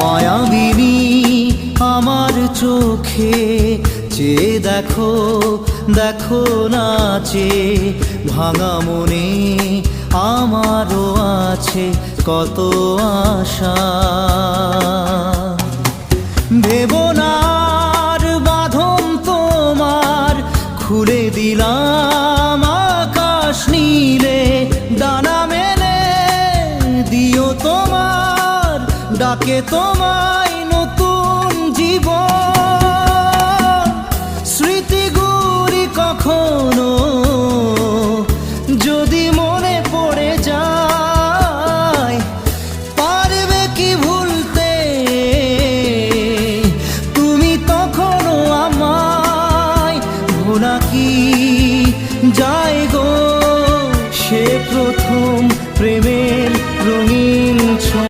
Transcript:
মায়াবিনী আমার চোখে চেয়ে দেখো, দেখো নাচে ভাঙা মনে আমারও আছে কত আশা। ভেবো না আর বাঁধন তোমার, খুলে দিলাম আকাশ নীলে, ডানা মেলে দিও তোমার ডাকে তোমায় নতুন জীবন।